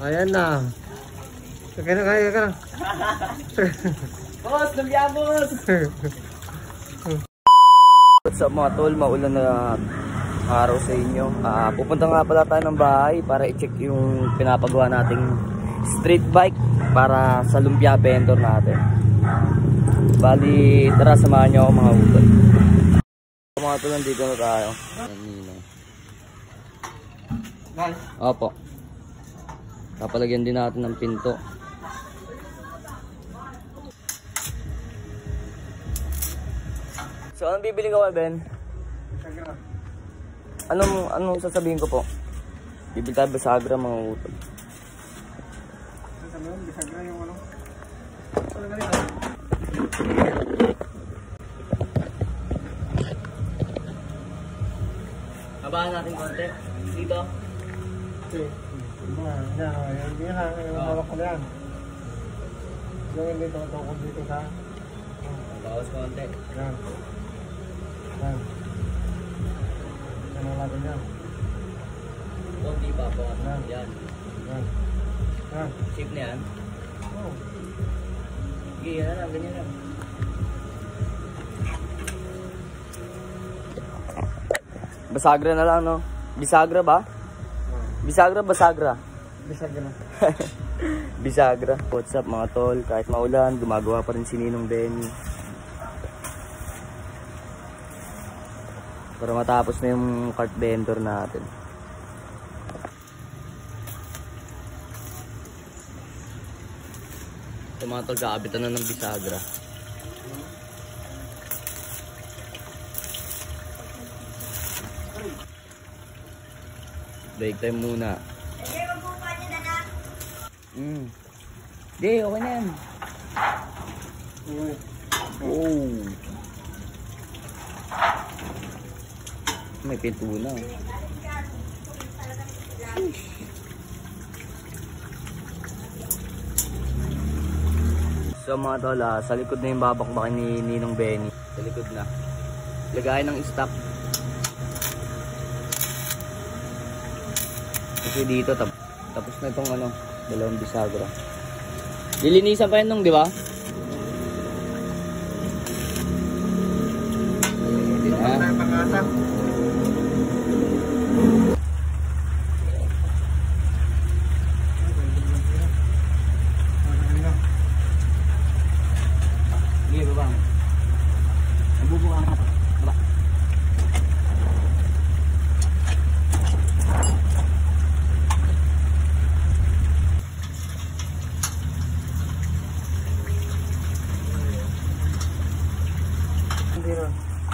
Ayan na. Kaya ka na. Boss, lumbia boss! What's up mga tol, maulan na araw sa inyo. Pupunta nga pala tayo ng bahay para i-check yung pinapagawa nating street bike para sa lumpia vendor natin. Bali, tara samahan nyo ako mga utol. Mga tol, nandito na tayo. Opo. Kapalagyan din natin ng pinto. So, anong bibili ko, Ben? Anong sasabihin ko po? Bibili tayo Bisagra, mga utol. Bisagra yung ano? Habahan natin konti. Dito. Okay. Hindi na, yung hawak ko na yan. Yung hindi tumatukod dito sa... Bawas konti. Yan. Yan. Yan ang natin yan. Konti pa po. Yan. Yan. Yan. Yan. Shape na yan. Oo. Sige, yan na lang. Ganyan lang. Bisagra na lang, no? Bisagra ba? Bisagra, Bisagra? Bisagra. Bisagra. What's up mga tol? Kahit maulan, gumagawa pa rin si Ninong Benny. Para matapos na yung cart vendor natin. Ito mga tol, kaabitan na ng Bisagra. Break time muna. Hindi, okay na yan. Oh. May pinto na. So mga tol, sa likod na yung babakbakan ni Ninong Benny. Sa likod na. Lagayan ng stock. Kasi dito tapos na itong ano, dalawang Bisagra. Lilinisan pa yan nung, di ba? Sige, baba. Nabubuka ka pa. Baba.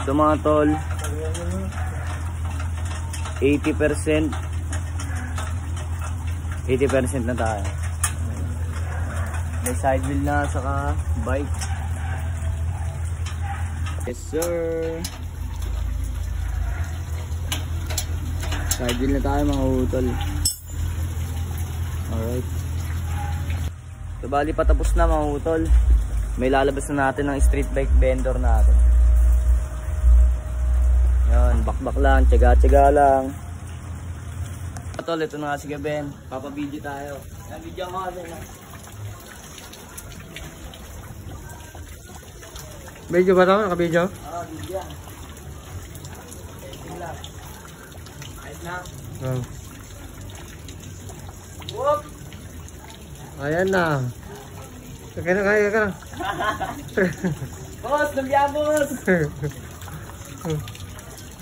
So mga tol, 80% na tayo. May side wheel na saka bike. Yes sir. Side wheel na tayo mga utol. Alright. So bali patapos na mga utol. May lalabas na natin ng street bike vendor natin. Yan, bakbak lang, tiyaga-tiyaga lang. Tol, ito na nga si Ben. Papabidyo tayo. Nabidyo mo ka Ben. Video ba ito? Naka-video? Oo, bidyo. Ayun lang. Ayun lang. Oo. Whoop! Ayan na. Kaya ka na. Boss, lumbia boss!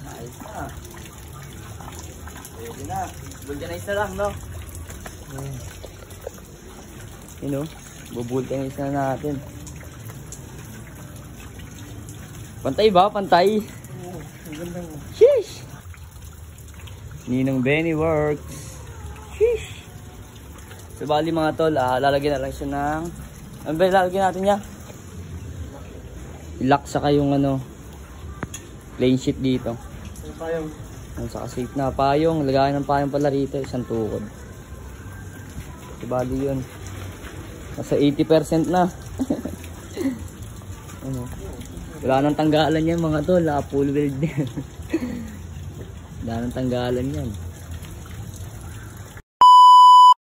Ayos na. Pwede na. Vulcanize na lang, no? You know, bubulcanize na natin. Pantay ba? Pantay? Oo, ang ganda mo. Sheesh! Ninong Benny works. Sheesh! So bali mga tol, lalagyan na lang siya ng... Ano ba lalagyan natin niya? Lock saka yung ano, plain sheet dito. Ang payong. Saka safe na payong. Lagayan ng payong pala rito, isang tukod. So bali yun. Nasa 80% na. Ano? Wala nang tanggalan yan mga tol, full weld yan. Wala nang tanggalan yan.